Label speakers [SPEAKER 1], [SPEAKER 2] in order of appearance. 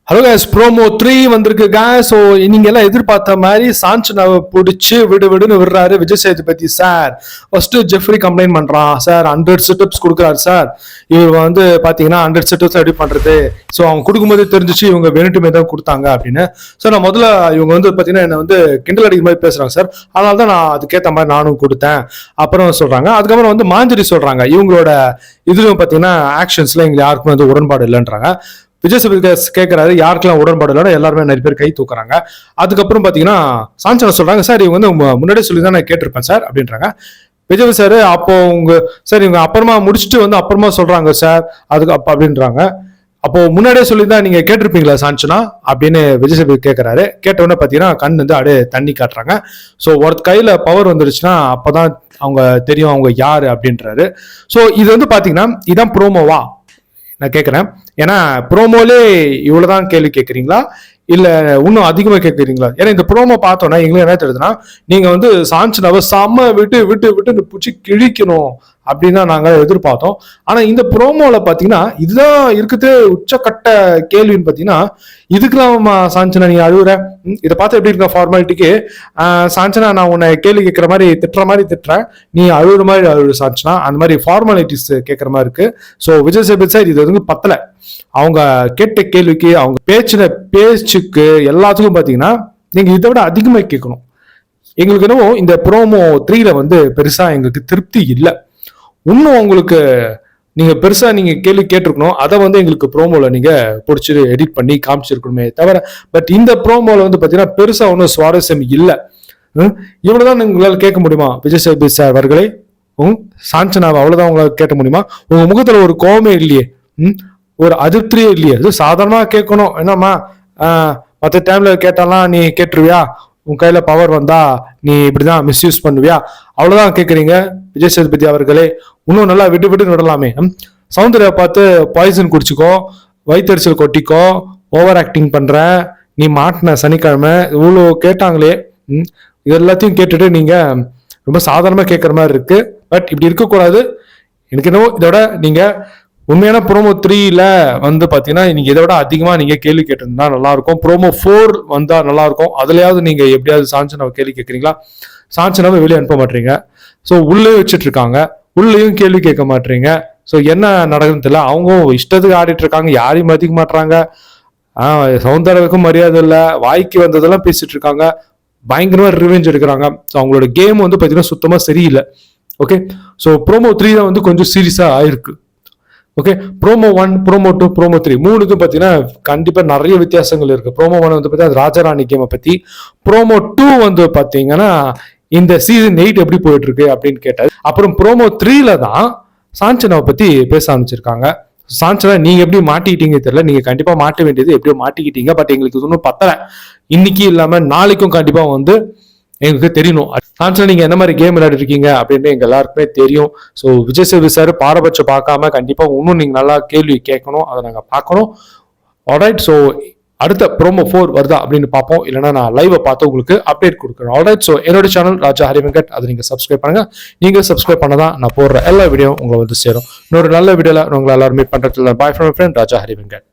[SPEAKER 1] Hello guys, promo 3 வந்திருக்கு guys. So நீங்க எல்லாம் எதிர்பார்த்த மாதிரி சாஞ்சனாவை பிடிச்சி விடுன்னு விடுறாரு Vijay Sethupathi sir. First Jeffrey complaint பண்றான், சார் 100 செட்டப்ஸ் கொடுக்குறாரு சார். இவர் வந்து பாத்தீங்கன்னா 100 செட்டப்ஸ் எப்படி பண்றது, ஸோ அவங்க கொடுக்கும்போது தெரிஞ்சிச்சு இவங்க வேணுட்டுமே தான் கொடுத்தாங்க அப்படின்னு. ஸோ நான் முதல்ல இவங்க வந்து பாத்தீங்கன்னா என்ன வந்து கிண்டல் அடிக்கிற மாதிரி பேசுறாங்க சார், அதனால தான் நான் அதுக்கேற்ற மாதிரி நானும் கொடுத்தேன் அப்புறம் சொல்றாங்க. அதுக்கப்புறம் வந்து மாஞ்சரி சொல்றாங்க, இவங்களோட இதுல பாத்தீங்கன்னா ஆக்ஷன்ஸ்ல எங்களுக்கு யாருக்கும் வந்து உடன்பாடு இல்லைன்றாங்க. விஜய் சேதுபதி கேட்கறாரு யாருக்கெல்லாம் உடன்பாடு இல்லைன்னா எல்லாருமே நிறைய பேர் கை தூக்குறாங்க. அதுக்கப்புறம் பாத்தீங்கன்னா சாஞ்சனா சொல்றாங்க, சார் இவங்க வந்து முன்னாடியே சொல்லி தான் நான் கேட்டிருப்பேன் சார் அப்படின்றாங்க. விஜய் சார் அப்போ உங்க சார் இவங்க அப்புறமா முடிச்சுட்டு வந்து அப்புறமா சொல்றாங்க சார் அதுக்கு அப்ப அப்படின்றாங்க. அப்போ முன்னாடியே சொல்லி தான் நீங்க கேட்டிருப்பீங்களா சாஞ்சனா அப்படின்னு விஜய் சேதுபதி கேட்கறாரு. கேட்டவுடனே பாத்தீங்கன்னா கண் வந்து அப்படியே தண்ணி காட்டுறாங்க. ஸோ ஒரு கையில பவர் வந்துருச்சுன்னா அப்பதான் அவங்க தெரியும் அவங்க யாரு அப்படின்றாரு. ஸோ இது வந்து பாத்தீங்கன்னா இதான் ப்ரோமோவா நான் கேட்குறேன். ஏன்னா ப்ரோமோலே இவ்வளவுதான் கேள்வி கேட்குறீங்களா இல்ல இன்னும் அதிகமா கேட்குறீங்களா? ஏன்னா இந்த ப்ரோமோ பார்த்தோன்னா எங்களுக்கு என்ன தெரியுதுன்னா நீங்க வந்து சாஞ்சனாவை செம்ம விட்டு பிடிச்சி கிழிக்கணும் அப்படின்னு தான் நாங்க எதிர்பார்த்தோம். ஆனா இந்த ப்ரோமோல பாத்தீங்கன்னா இதுதான் இருக்குது உச்சக்கட்ட கேள்வின்னு பாத்தீங்கன்னா, இதுக்கெல்லாம் சாஞ்சனா நீ அழுகுற, இதை பார்த்து எப்படி இருக்க ஃபார்மாலிட்டிக்கு சாஞ்சனா நான் உன்னை கேள்வி கேட்கிற மாதிரி திட்டுற மாதிரி திட்டுறேன், நீ அழுகுற மாதிரி அழுகு சாஞ்சனா, அந்த மாதிரி ஃபார்மாலிட்டிஸ் கேட்கற மாதிரி இருக்கு. ஸோ விஜய் சேதுபதி சார் இது வந்து பத்தல. அவங்க கேட்ட கேள்விக்கு அவங்க பேச்சுக்கு எல்லாத்துக்கும் பாத்தீங்கன்னா நீங்க இதை விட அதிகமா கேட்கணும். எங்களுக்கு என்னவோ இந்த ப்ரோமோ 3ல வந்து பெருசா எங்களுக்கு திருப்தி இல்லை. இன்னும் உங்களுக்கு நீங்க பெருசா நீங்க கேள்வி கேட்டிருக்கணும், அதை வந்து எங்களுக்கு ப்ரோமோல நீங்க பிடிச்சி எடிட் பண்ணி காமிச்சிருக்கணுமே தவிர, பட் இந்த ப்ரோமோல வந்து பாத்தீங்கன்னா பெருசா ஒன்றும் சுவாரஸ்யம் இல்லை. இவ்வளவுதான் உங்களால் கேட்க முடியுமா விஜய் சேதுபதி சார் அவர்களே? சாஞ்சனாவை அவ்வளவுதான் உங்களால் கேட்க முடியுமா? உங்க முகத்துல ஒரு கோபமே இல்லையே, ஒரு அதிருப்தியே இல்லையே. அது சாதாரணமா கேட்கணும். என்னம்மா மற்ற டைம்ல கேட்டாலாம் நீ கேட்டுருவியா, உன் கையில பவர் வந்தா நீ இப்படிதான் மிஸ்யூஸ் பண்ணுவியா, அவ்வளவுதான் கேட்குறீங்க விஜய் சேதுபதி அவர்களே. இன்னும் நல்லா விட்டு விடலாமே. சௌந்தர்யா பார்த்து பாய்சன் குடிச்சுக்கோ, வயிற்றுச்சல் கொட்டிக்கோ, ஓவர் ஆக்டிங் பண்ற, நீ மாட்டின சனிக்கிழமை இவ்வளோ கேட்டாங்களே, இது எல்லாத்தையும் கேட்டுட்டு நீங்க ரொம்ப சாதாரணமா கேட்கற மாதிரி இருக்கு. பட் இப்படி இருக்கக்கூடாது. எனக்கு என்னவோ இதோட நீங்க உண்மையான ப்ரோமோ 3ல வந்து பாத்தீங்கன்னா நீங்க இதை விட அதிகமா நீங்க கேள்வி கேட்டிருந்தா நல்லா இருக்கும். ப்ரோமோ 4 வந்தா நல்லா இருக்கும். அதுலயாவது நீங்க எப்படியாவது சாஞ்சனாவை கேள்வி கேட்கறீங்களா? சாஞ்சனாவை வெளியே அனுப்ப மாட்டீங்க. ஸோ உள்ளே வச்சுட்டு இருக்காங்க, உள்ளேயும் கேள்வி கேட்க மாட்டீங்க. ஸோ என்ன நடக்குதுன்னு தெரியல. அவங்க இஷ்டத்துக்கு ஆடிட்டு இருக்காங்க, யாரையும் மதிக்க மாட்டாங்க. சௌந்தர்யாவுக்கும் மரியாதை இல்லை, வாய்க்கு வந்ததெல்லாம் பேசிட்டு இருக்காங்க, பயங்கரமா ரிவெஞ்ச் எடுக்கிறாங்க. ஸோ அவங்களோட கேம் வந்து பாத்தீங்கன்னா சுத்தமா சரியில்லை. ஓகே, ஸோ ப்ரோமோ 3 தான் வந்து கொஞ்சம் சீரியஸா ஆயிருக்கு. ஓகே, ப்ரோமோ 1, ப்ரோமோ 2, ப்ரோமோ 3 மூணுக்கும் பார்த்தீங்கன்னா கண்டிப்பா நிறைய வித்தியாசங்கள் இருக்கு. ப்ரோமோ 1 வந்து பார்த்தீங்கன்னா ராஜாராணி கேமை பத்தி, ப்ரோமோ 2 வந்து பார்த்தீங்கன்னா இந்த சீசன் 8 எப்படி போயிட்டு இருக்கு அப்படின்னு கேட்டாரு. அப்புறம் ப்ரோமோ 3ல தான் சாஞ்சனாவை பத்தி பேச ஆரம்பிச்சிருக்காங்க. சாஞ்சனா நீங்க எப்படி மாட்டிக்கிட்டீங்க தெரியல, நீங்க கண்டிப்பா மாட்ட வேண்டியது எப்படியோ மாட்டிக்கிட்டீங்க. பட் எங்களுக்கு இன்னும் பத்தல. இன்னைக்கு இல்லாம நாளைக்கும் கண்டிப்பா வந்து எங்களுக்கு தெரியணும் சாஞ்சனா நீங்க என்ன மாதிரி கேம் விளையாடி இருக்கீங்க அப்படின்னு எங்க எல்லாருக்குமே தெரியும். ஸோ விஜய் சேதுபதி சார் பாரபட்சம் பார்க்காம கண்டிப்பா இன்னும் நீங்க நல்லா கேள்வி கேட்கணும், அதை நாங்க பார்க்கணும். ஆல்ரைட், ஸோ அடுத்த ப்ரோமோ 4 வருதா அப்படின்னு பார்ப்போம். இல்லைன்னா நான் லைவை பார்த்து உங்களுக்கு அப்டேட் கொடுக்குறேன். ஆல்ரைட், ஸோ என்னோட சேனல் ராஜா ஹரி வெங்கட், அதை நீங்க சப்ஸ்கிரைப் பண்ணுங்க. நீங்க சப்ஸ்கிரைப் பண்ணதான் நான் போடுற எல்லா வீடியோ உங்களை வந்து சேரும். இன்னொரு நல்ல வீடியோல உங்களை எல்லாரும் மீட் பண்றதுல bye from friend Raja Hari Venkat.